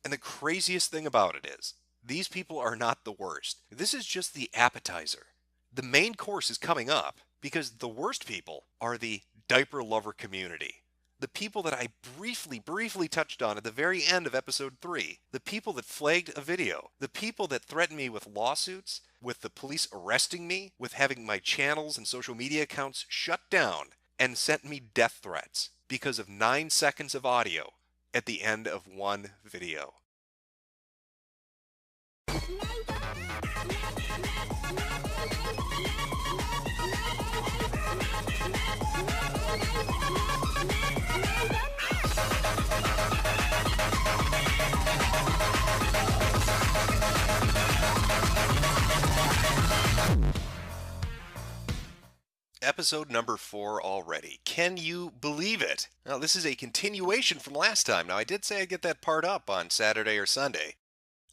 And the craziest thing about it is, these people are not the worst. This is just the appetizer. The main course is coming up because the worst people are the diaper lover community. The people that I briefly touched on at the very end of episode 3. The people that flagged a video. The people that threatened me with lawsuits, with the police arresting me, with having my channels and social media accounts shut down, and sent me death threats because of 9 seconds of audio at the end of one video. Episode number 4 already. Can you believe it? Now, this is a continuation from last time. Now, I did say I'd get that part up on Saturday or Sunday.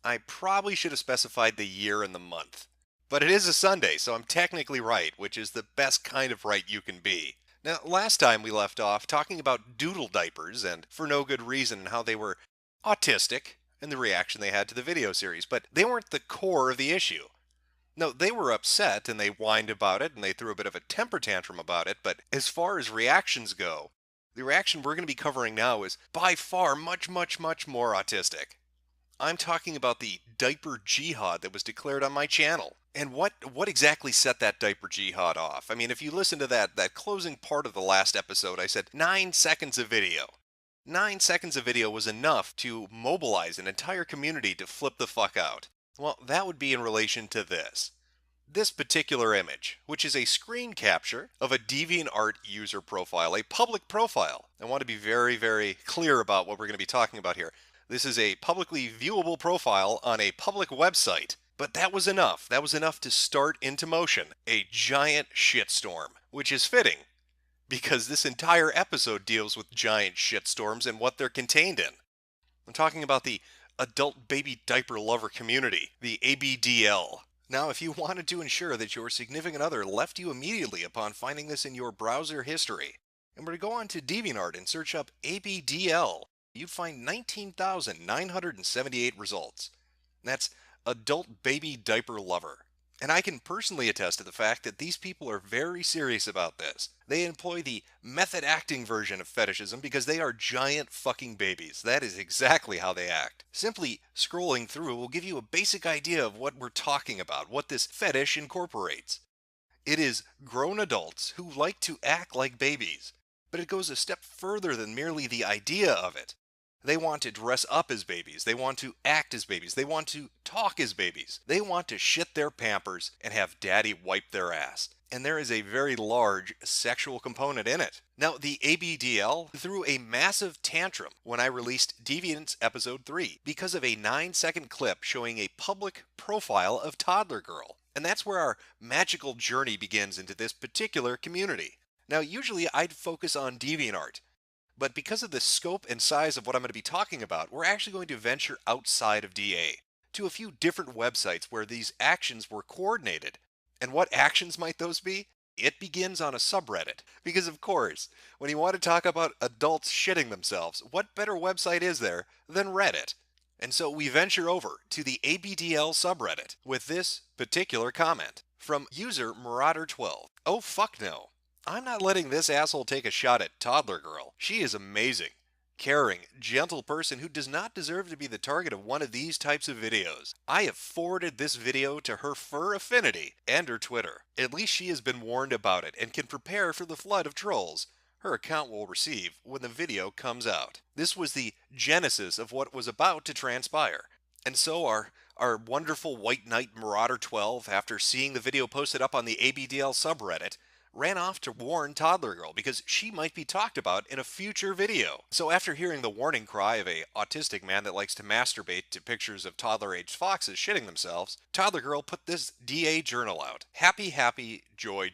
I probably should have specified the year and the month. But it is a Sunday, so I'm technically right, which is the best kind of right you can be. Now, last time we left off talking about doodle diapers, and for no good reason, and how they were autistic, and the reaction they had to the video series, but they weren't the core of the issue. No, they were upset and they whined about it and they threw a bit of a temper tantrum about it, but as far as reactions go, the reaction we're going to be covering now is by far much more autistic. I'm talking about the diaper jihad that was declared on my channel. And what exactly set that diaper jihad off? I mean, if you listen to that closing part of the last episode, I said 9 seconds of video. 9 seconds of video was enough to mobilize an entire community to flip the fuck out. Well, that would be in relation to this. This particular image, which is a screen capture of a DeviantArt user profile, a public profile. I want to be very clear about what we're going to be talking about here. This is a publicly viewable profile on a public website. But that was enough. That was enough to start into motion a giant shitstorm, which is fitting, because this entire episode deals with giant shitstorms and what they're contained in. I'm talking about the adult baby diaper lover community, the ABDL. Now, if you wanted to ensure that your significant other left you immediately upon finding this in your browser history, and were to go on to DeviantArt and search up ABDL, you'd find 19,978 results. That's adult baby diaper lover. And I can personally attest to the fact that these people are very serious about this. They employ the method acting version of fetishism because they are giant fucking babies. That is exactly how they act. Simply scrolling through will give you a basic idea of what we're talking about, what this fetish incorporates. It is grown adults who like to act like babies, but it goes a step further than merely the idea of it. They want to dress up as babies. They want to act as babies. They want to talk as babies. They want to shit their pampers and have daddy wipe their ass. And there is a very large sexual component in it. Now, the ABDL threw a massive tantrum when I released Deviants Episode 3 because of a 9-second clip showing a public profile of Toddler Girl. And that's where our magical journey begins into this particular community. Now, usually I'd focus on DeviantArt, but because of the scope and size of what I'm going to be talking about, we're actually going to venture outside of DA to a few different websites where these actions were coordinated. And what actions might those be? It begins on a subreddit. Because of course, when you want to talk about adults shitting themselves, what better website is there than Reddit? And so we venture over to the ABDL subreddit with this particular comment from user Marauder12. Oh fuck no. I'm not letting this asshole take a shot at Toddler Girl. She is amazing, caring, gentle person who does not deserve to be the target of one of these types of videos. I have forwarded this video to her fur affinity and her Twitter. At least she has been warned about it and can prepare for the flood of trolls her account will receive when the video comes out. This was the genesis of what was about to transpire. And so our wonderful White Knight Marauder 12, after seeing the video posted up on the ABDL subreddit, ran off to warn Toddler Girl because she might be talked about in a future video. So after hearing the warning cry of a autistic man that likes to masturbate to pictures of toddler-aged foxes shitting themselves, Toddler Girl put this DA journal out. Happy, joy.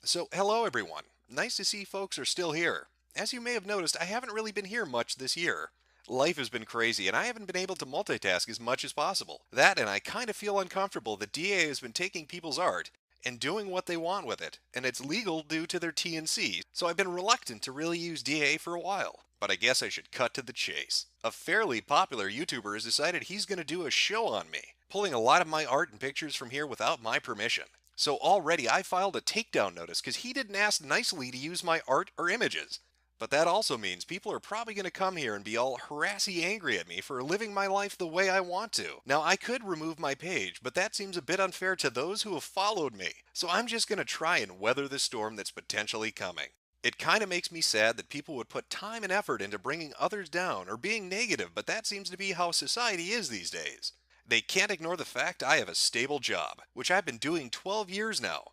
So hello everyone. Nice to see folks are still here. As you may have noticed, I haven't really been here much this year. Life has been crazy, and I haven't been able to multitask as much as possible. That, and I kind of feel uncomfortable that DA has been taking people's art and doing what they want with it, and it's legal due to their T&C, so I've been reluctant to really use DA for a while. But I guess I should cut to the chase. A fairly popular YouTuber has decided he's going to do a show on me, pulling a lot of my art and pictures from here without my permission. So already I filed a takedown notice because he didn't ask nicely to use my art or images. But that also means people are probably going to come here and be all harassy angry at me for living my life the way I want to. Now, I could remove my page, but that seems a bit unfair to those who have followed me. So I'm just going to try and weather the storm that's potentially coming. It kind of makes me sad that people would put time and effort into bringing others down or being negative, but that seems to be how society is these days. They can't ignore the fact I have a stable job, which I've been doing 12 years now,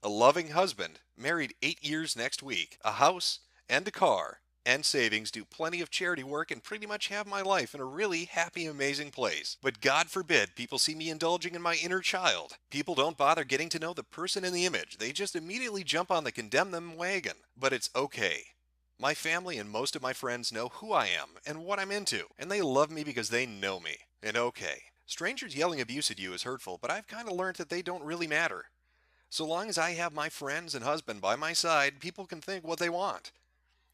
a loving husband, married 8 years next week, a house, and a car, and savings, do plenty of charity work, and pretty much have my life in a really happy, amazing place. But God forbid people see me indulging in my inner child. People don't bother getting to know the person in the image. They just immediately jump on the condemn them wagon. But it's okay. My family and most of my friends know who I am and what I'm into, and they love me because they know me. And okay, strangers yelling abuse at you is hurtful, but I've kind of learned that they don't really matter. So long as I have my friends and husband by my side, people can think what they want.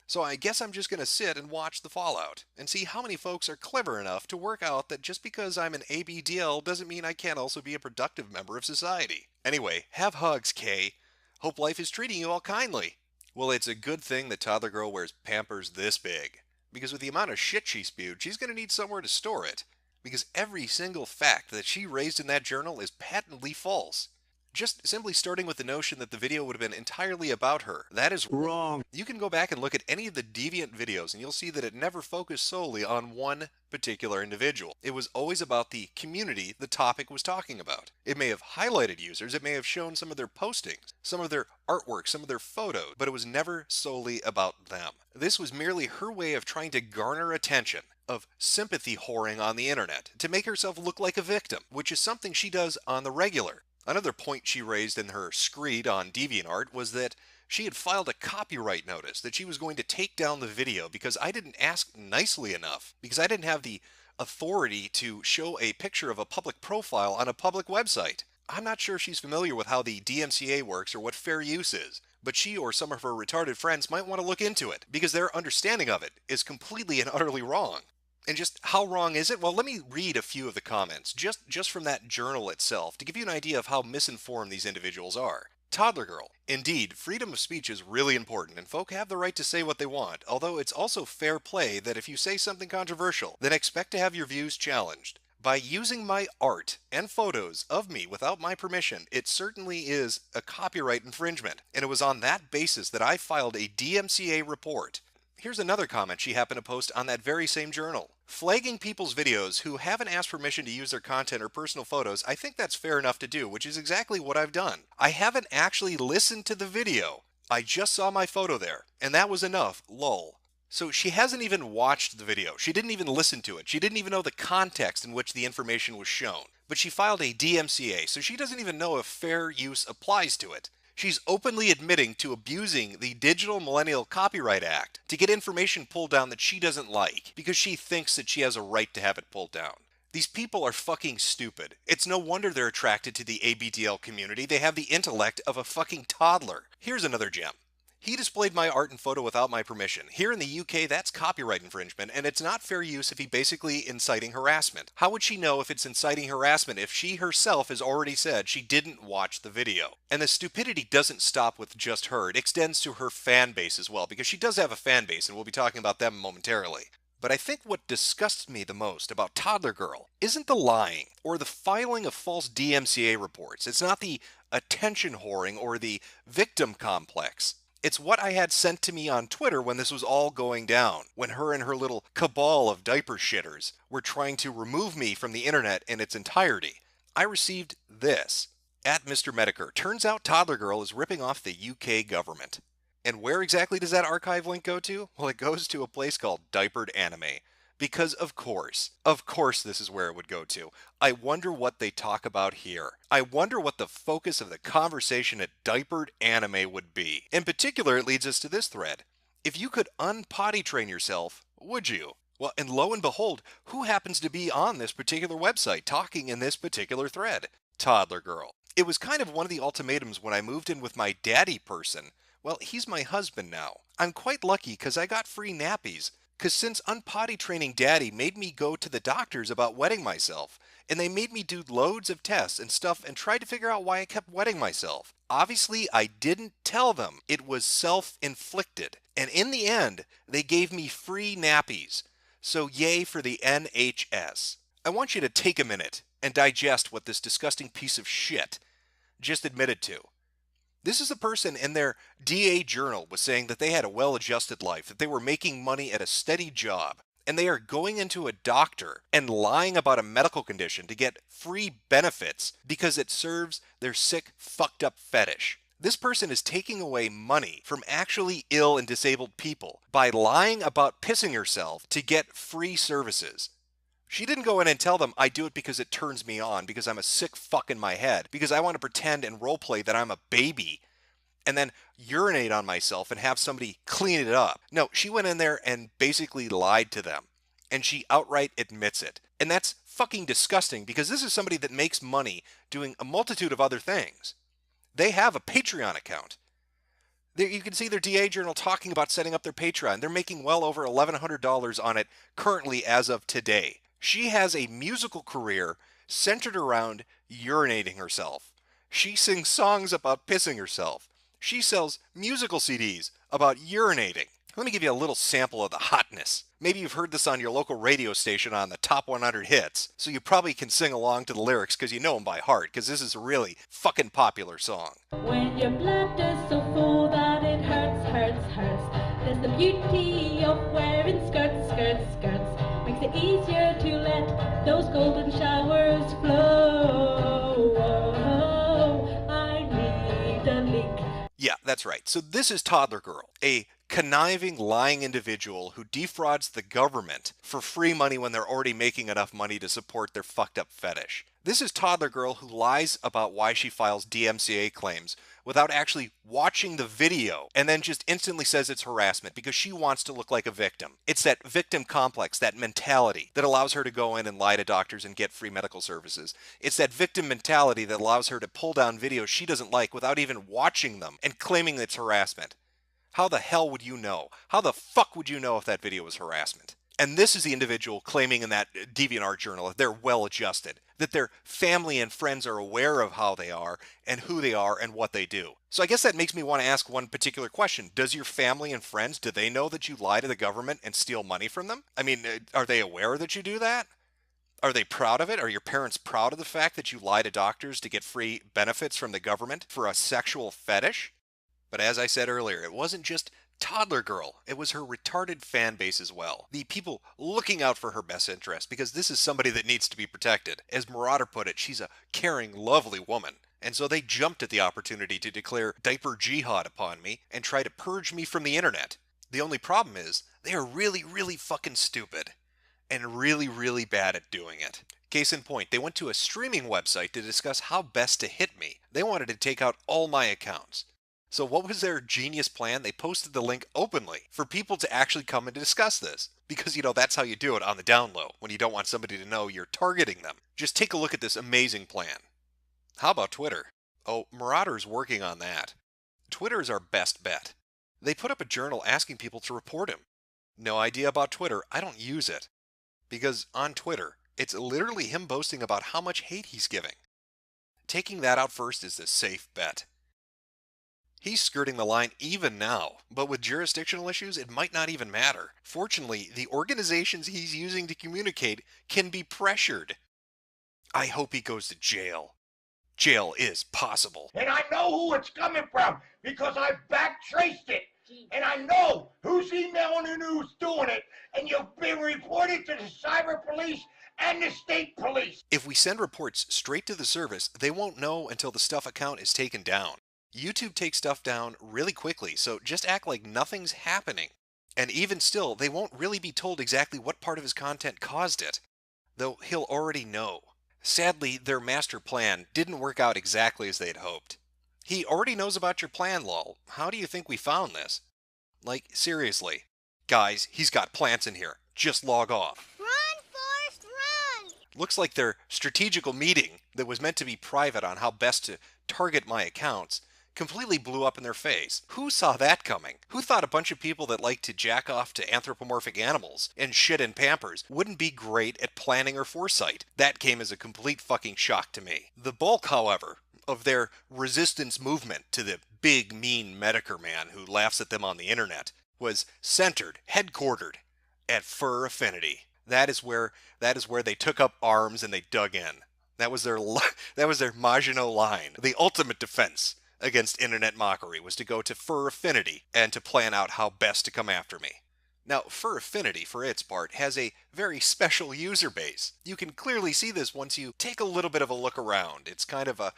So I guess I'm just going to sit and watch the fallout, and see how many folks are clever enough to work out that just because I'm an ABDL doesn't mean I can't also be a productive member of society. Anyway, have hugs, Kay. Hope life is treating you all kindly. Well, it's a good thing that Toddler Girl wears Pampers this big, because with the amount of shit she spewed, she's going to need somewhere to store it, because every single fact that she raised in that journal is patently false. Just simply starting with the notion that the video would have been entirely about her. That is wrong. You can go back and look at any of the deviant videos and you'll see that it never focused solely on one particular individual. It was always about the community the topic was talking about. It may have highlighted users, it may have shown some of their postings, some of their artwork, some of their photos, but it was never solely about them. This was merely her way of trying to garner attention, of sympathy whoring on the internet, to make herself look like a victim, which is something she does on the regular. Another point she raised in her screed on DeviantArt was that she had filed a copyright notice that she was going to take down the video because I didn't ask nicely enough, because I didn't have the authority to show a picture of a public profile on a public website. I'm not sure if she's familiar with how the DMCA works or what fair use is, but she or some of her retarded friends might want to look into it, because their understanding of it is completely and utterly wrong. And just how wrong is it? Well, let me read a few of the comments, just from that journal itself, to give you an idea of how misinformed these individuals are. Toddler Girl. Indeed, freedom of speech is really important, and folk have the right to say what they want, although it's also fair play that if you say something controversial, then expect to have your views challenged. By using my art and photos of me without my permission, it certainly is a copyright infringement, and it was on that basis that I filed a DMCA report. Here's another comment she happened to post on that very same journal. Flagging people's videos who haven't asked permission to use their content or personal photos, I think that's fair enough to do, which is exactly what I've done. I haven't actually listened to the video. I just saw my photo there, and that was enough, lol. So she hasn't even watched the video. She didn't even listen to it. She didn't even know the context in which the information was shown. But she filed a DMCA, so she doesn't even know if fair use applies to it. She's openly admitting to abusing the Digital Millennial Copyright Act to get information pulled down that she doesn't like, because she thinks that she has a right to have it pulled down. These people are fucking stupid. It's no wonder they're attracted to the ABDL community. They have the intellect of a fucking toddler. Here's another gem. He displayed my art and photo without my permission. Here in the UK, that's copyright infringement, and it's not fair use if he basically inciting harassment. How would she know if it's inciting harassment if she herself has already said she didn't watch the video? And the stupidity doesn't stop with just her. It extends to her fan base as well, because she does have a fan base, and we'll be talking about them momentarily. But I think what disgusts me the most about Toddler Girl isn't the lying or the filing of false DMCA reports. It's not the attention whoring or the victim complex. It's what I had sent to me on Twitter when this was all going down, when her and her little cabal of diaper shitters were trying to remove me from the internet in its entirety. I received this. At Mr. Metokur, turns out Toddler Girl is ripping off the UK government. And where exactly does that archive link go to? Well, it goes to a place called Diapered Anime. Because of course this is where it would go to. I wonder what they talk about here. I wonder what the focus of the conversation at Diapered Anime would be. In particular, it leads us to this thread. If you could unpotty train yourself, would you? Well, and lo and behold, who happens to be on this particular website talking in this particular thread? Toddler Girl. It was kind of one of the ultimatums when I moved in with my daddy person. Well, he's my husband now. I'm quite lucky because I got free nappies. Because since unpotty training daddy made me go to the doctors about wetting myself, and they made me do loads of tests and stuff and tried to figure out why I kept wetting myself. Obviously, I didn't tell them. It was self-inflicted. And in the end, they gave me free nappies. So yay for the NHS. I want you to take a minute and digest what this disgusting piece of shit just admitted to. This is a person in their DA journal was saying that they had a well-adjusted life, that they were making money at a steady job, and they are going into a doctor and lying about a medical condition to get free benefits because it serves their sick, fucked up fetish. This person is taking away money from actually ill and disabled people by lying about pissing herself to get free services. She didn't go in and tell them, I do it because it turns me on, because I'm a sick fuck in my head, because I want to pretend and roleplay that I'm a baby, and then urinate on myself and have somebody clean it up. No, she went in there and basically lied to them. And she outright admits it. And that's fucking disgusting, because this is somebody that makes money doing a multitude of other things. They have a Patreon account. You can see their DA journal talking about setting up their Patreon. They're making well over $1,100 on it currently as of today. She has a musical career centered around urinating herself. She sings songs about pissing herself. She sells musical CDs about urinating. Let me give you a little sample of the hotness. Maybe you've heard this on your local radio station on the top 100 hits, so you probably can sing along to the lyrics because you know them by heart, because this is a really fucking popular song. When your blood is so full that it hurts, hurts, hurts, there's the beauty of wearing skirts, skirts, skirts. Makes it easier to let those golden showers flow. Oh, I need a leak. Yeah, that's right. So this is Toddler Girl, a conniving, lying individual who defrauds the government for free money when they're already making enough money to support their fucked up fetish. This is Toddler Girl who lies about why she files DMCA claims without actually watching the video and then just instantly says it's harassment because she wants to look like a victim. It's that victim complex, that mentality that allows her to go in and lie to doctors and get free medical services. It's that victim mentality that allows her to pull down videos she doesn't like without even watching them and claiming it's harassment. How the hell would you know? How the fuck would you know if that video was harassment? And this is the individual claiming in that DeviantArt journal that they're well adjusted, that their family and friends are aware of how they are and who they are and what they do. So I guess that makes me want to ask one particular question. Does your family and friends, do they know that you lie to the government and steal money from them? I mean, are they aware that you do that? Are they proud of it? Are your parents proud of the fact that you lie to doctors to get free benefits from the government for a sexual fetish? But as I said earlier, it wasn't just Toddler Girl, it was her retarded fan base as well. The people looking out for her best interest, because this is somebody that needs to be protected. As Marauder put it, she's a caring, lovely woman. And so they jumped at the opportunity to declare diaper jihad upon me and try to purge me from the internet. The only problem is, they are really, really fucking stupid. And really, really bad at doing it. Case in point, they went to a streaming website to discuss how best to hit me. They wanted to take out all my accounts. So what was their genius plan? They posted the link openly for people to actually come and discuss this. Because, you know, that's how you do it on the down low, when you don't want somebody to know you're targeting them. Just take a look at this amazing plan. How about Twitter? Oh, Marauder's working on that. Twitter is our best bet. They put up a journal asking people to report him. No idea about Twitter. I don't use it. Because on Twitter, it's literally him boasting about how much hate he's giving. Taking that out first is the safe bet. He's skirting the line even now, but with jurisdictional issues, it might not even matter. Fortunately, the organizations he's using to communicate can be pressured. I hope he goes to jail. Jail is possible. And I know who it's coming from because I backtraced it. And I know who's emailing and who's doing it. And you've been reported to the cyber police and the state police. If we send reports straight to the service, they won't know until the stuff account is taken down. YouTube takes stuff down really quickly, so just act like nothing's happening. And even still, they won't really be told exactly what part of his content caused it, though he'll already know. Sadly, their master plan didn't work out exactly as they'd hoped. He already knows about your plan, lol. How do you think we found this? Like, seriously. Guys, he's got plants in here. Just log off. Run, Forrest, run! Looks like their strategical meeting that was meant to be private on how best to target my accounts completely blew up in their face. Who saw that coming? Who thought a bunch of people that like to jack off to anthropomorphic animals and shit in Pampers wouldn't be great at planning or foresight? That came as a complete fucking shock to me. The bulk, however, of their resistance movement to the big mean metokur man who laughs at them on the internet was centered, headquartered at Fur Affinity. That is where they took up arms and they dug in. That was their Maginot Line. The ultimate defense against internet mockery was to go to Fur Affinity and to plan out how best to come after me. Now, Fur Affinity, for its part, has a very special user base. You can clearly see this once you take a little bit of a look around. It's kind of a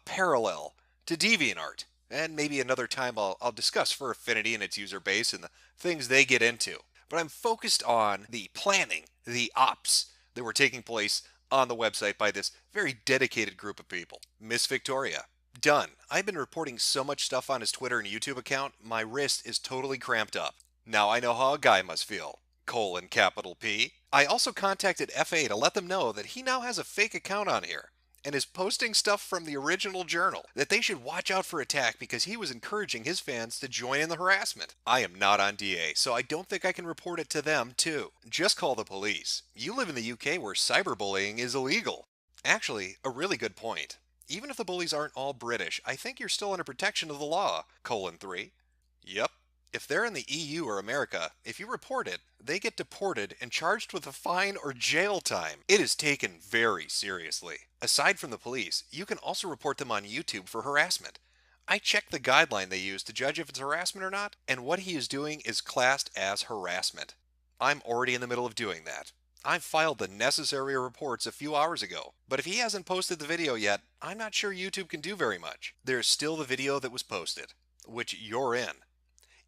parallel to DeviantArt. And maybe another time I'll discuss Fur Affinity and its user base and the things they get into. But I'm focused on the planning, the ops that were taking place on the website by this very dedicated group of people. Miss Victoria. Done. I've been reporting so much stuff on his Twitter and YouTube account, my wrist is totally cramped up. Now I know how a guy must feel. Capital P. I also contacted FA to let them know that he now has a fake account on here and is posting stuff from the original journal, that they should watch out for attack because he was encouraging his fans to join in the harassment. I am not on DA, so I don't think I can report it to them too. Just call the police. You live in the UK where cyberbullying is illegal. Actually, a really good point. Even if the bullies aren't all British, I think you're still under protection of the law. 3. Yep. If they're in the EU or America, if you report it, they get deported and charged with a fine or jail time. It is taken very seriously. Aside from the police, you can also report them on YouTube for harassment. I checked the guideline they use to judge if it's harassment or not, and what he is doing is classed as harassment. I'm already in the middle of doing that. I filed the necessary reports a few hours ago, but if he hasn't posted the video yet, I'm not sure YouTube can do very much. There's still the video that was posted, which you're in.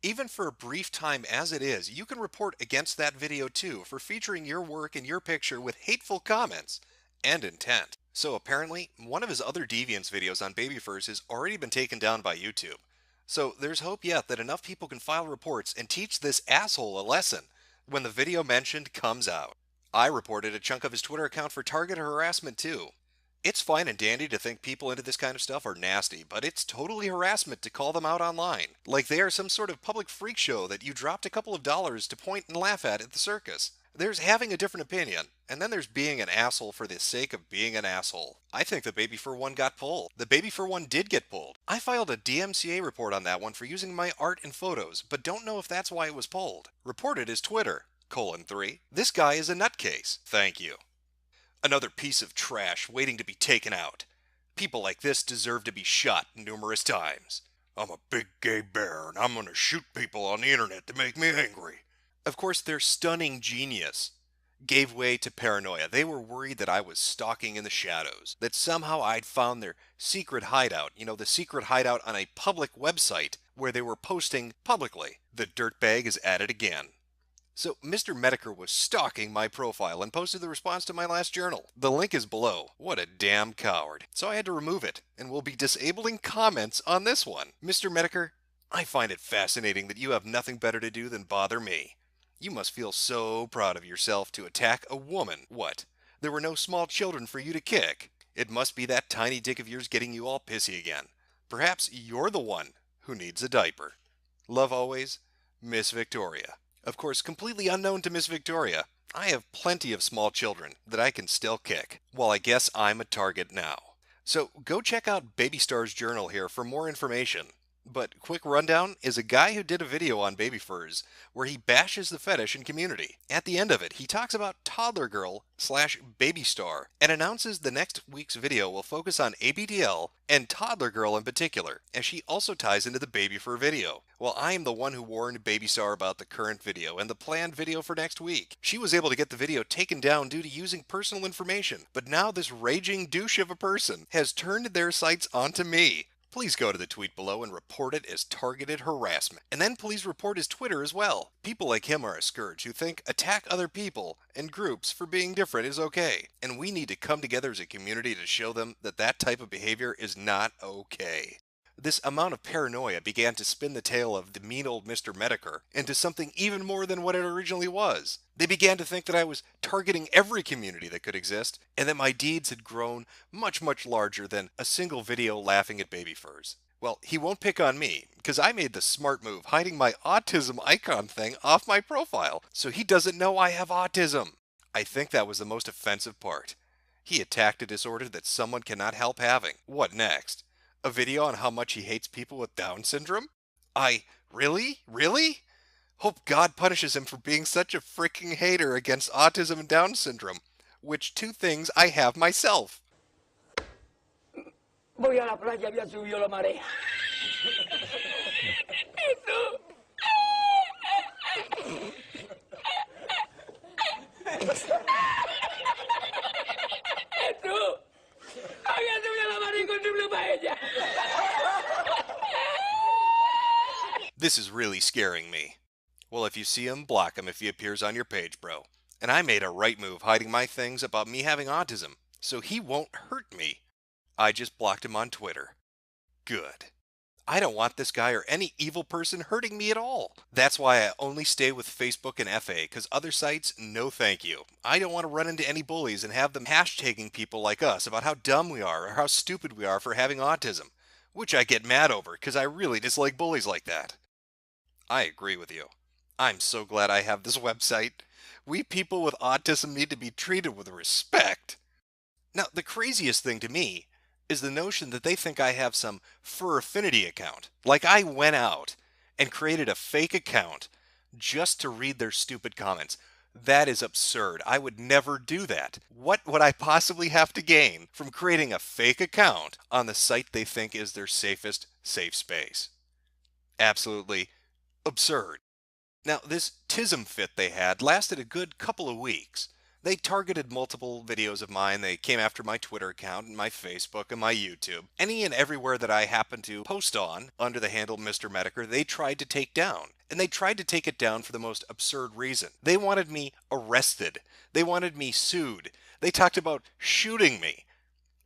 Even for a brief time as it is, you can report against that video too for featuring your work and your picture with hateful comments and intent. So apparently, one of his other deviance videos on baby furs has already been taken down by YouTube. So there's hope yet that enough people can file reports and teach this asshole a lesson when the video mentioned comes out. I reported a chunk of his Twitter account for targeted harassment too. It's fine and dandy to think people into this kind of stuff are nasty, but it's totally harassment to call them out online. Like they are some sort of public freak show that you dropped a couple of dollars to point and laugh at the circus. There's having a different opinion, and then there's being an asshole for the sake of being an asshole. I think the Baby Fur one got pulled. The Baby Fur one did get pulled. I filed a DMCA report on that one for using my art and photos, but don't know if that's why it was pulled. Reported as Twitter, 3. This guy is a nutcase. Thank you. Another piece of trash waiting to be taken out. People like this deserve to be shot numerous times. I'm a big gay bear and I'm gonna shoot people on the internet to make me angry. Of course, their stunning genius gave way to paranoia. They were worried that I was stalking in the shadows, that somehow I'd found their secret hideout, the secret hideout on a public website where they were posting publicly. The dirtbag is at it again. So Mr. Metokur was stalking my profile and posted the response to my last journal. The link is below. What a damn coward. So I had to remove it, and will be disabling comments on this one. Mr. Metokur, I find it fascinating that you have nothing better to do than bother me. You must feel so proud of yourself to attack a woman. What? There were no small children for you to kick. It must be that tiny dick of yours getting you all pissy again. Perhaps you're the one who needs a diaper. Love always, Miss Victoria. Of course, completely unknown to Miss Victoria, I have plenty of small children that I can still kick. Well, I guess I'm a target now. So go check out Baby Star's journal here for more information. But quick rundown is a guy who did a video on baby furs where he bashes the fetish and community. At the end of it, he talks about toddler girl/baby star and announces the next week's video will focus on ABDL and toddler girl in particular, as she also ties into the baby fur video. Well, I am the one who warned Baby Star about the current video and the planned video for next week. She was able to get the video taken down due to using personal information, but now this raging douche of a person has turned their sights onto me. Please go to the tweet below and report it as targeted harassment. And then please report his Twitter as well. People like him are a scourge who think attack other people and groups for being different is okay. And we need to come together as a community to show them that that type of behavior is not okay. This amount of paranoia began to spin the tale of the mean old Mr. Metokur into something even more than what it originally was. They began to think that I was targeting every community that could exist, and that my deeds had grown much, much larger than a single video laughing at baby furs. Well, he won't pick on me, because I made the smart move hiding my autism icon thing off my profile, so he doesn't know I have autism. I think that was the most offensive part. He attacked a disorder that someone cannot help having. What next? A video on how much he hates people with Down syndrome? Really? Really? Hope God punishes him for being such a freaking hater against autism and Down syndrome, which two things I have myself. Voy a la playa, había subido la marea. Eso. Eso. Había subido la marea con triple paella. This is really scaring me. Well, if you see him, block him if he appears on your page, bro. And I made a right move hiding my things about me having autism, so he won't hurt me. I just blocked him on Twitter. Good. I don't want this guy or any evil person hurting me at all. That's why I only stay with Facebook and FA, because other sites, no thank you. I don't want to run into any bullies and have them hashtagging people like us about how dumb we are or how stupid we are for having autism, which I get mad over because I really dislike bullies like that. I agree with you. I'm so glad I have this website. We people with autism need to be treated with respect. Now, the craziest thing to me is the notion that they think I have some fur affinity account. Like I went out and created a fake account just to read their stupid comments. That is absurd. I would never do that. What would I possibly have to gain from creating a fake account on the site they think is their safest safe space? Absolutely absurd. Now, this tism fit they had lasted a good couple of weeks. They targeted multiple videos of mine. They came after my Twitter account and my Facebook and my YouTube. Any and everywhere that I happened to post on under the handle Mr. Metokur, they tried to take down. And they tried to take it down for the most absurd reason. They wanted me arrested. They wanted me sued. They talked about shooting me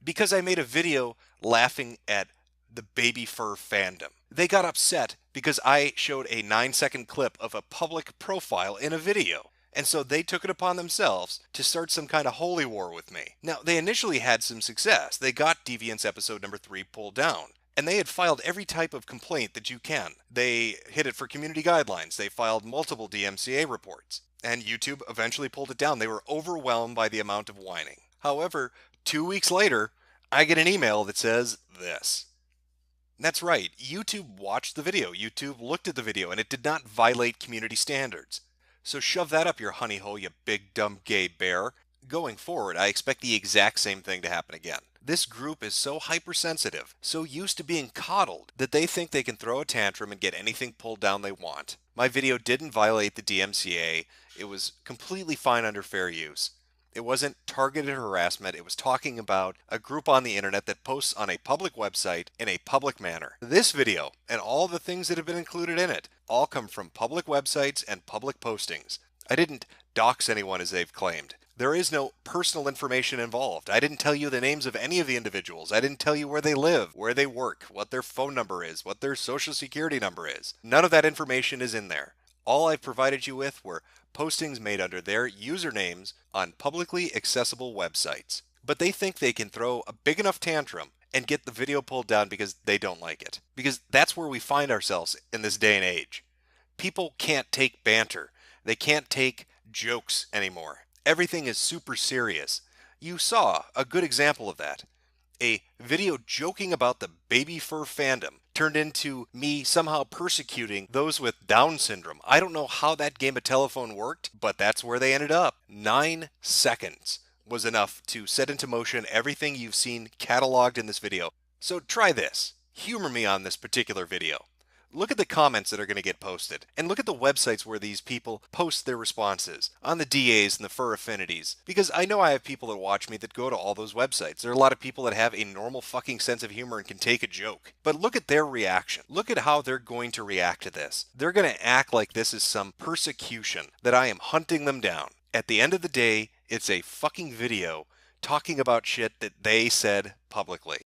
because I made a video laughing at the baby fur fandom. They got upset because I showed a 9-second clip of a public profile in a video. And so they took it upon themselves to start some kind of holy war with me. Now, they initially had some success. They got Deviants episode number 3 pulled down. And they had filed every type of complaint that you can. They hit it for community guidelines. They filed multiple DMCA reports. And YouTube eventually pulled it down. They were overwhelmed by the amount of whining. However, 2 weeks later, I get an email that says this. That's right, YouTube watched the video. YouTube looked at the video, and it did not violate community standards. So shove that up your honey hole, you big dumb gay bear. Going forward, I expect the exact same thing to happen again. This group is so hypersensitive, so used to being coddled, that they think they can throw a tantrum and get anything pulled down they want. My video didn't violate the DMCA. It was completely fine under fair use. It wasn't targeted harassment. It was talking about a group on the internet that posts on a public website in a public manner. This video and all the things that have been included in it all come from public websites and public postings. I didn't dox anyone as they've claimed. There is no personal information involved. I didn't tell you the names of any of the individuals. I didn't tell you where they live, where they work, what their phone number is, what their social security number is. None of that information is in there. All I've provided you with were postings made under their usernames on publicly accessible websites. But they think they can throw a big enough tantrum and get the video pulled down because they don't like it. Because that's where we find ourselves in this day and age. People can't take banter. They can't take jokes anymore. Everything is super serious. You saw a good example of that. A video joking about the baby fur fandom turned into me somehow persecuting those with Down syndrome. I don't know how that game of telephone worked, but that's where they ended up. 9 seconds was enough to set into motion everything you've seen cataloged in this video. So try this. Humor me on this particular video. Look at the comments that are going to get posted, and look at the websites where these people post their responses on the DAs and the fur affinities, because I know I have people that watch me that go to all those websites. There are a lot of people that have a normal fucking sense of humor and can take a joke. But look at their reaction. Look at how they're going to react to this. They're going to act like this is some persecution, that I am hunting them down. At the end of the day, it's a fucking video talking about shit that they said publicly.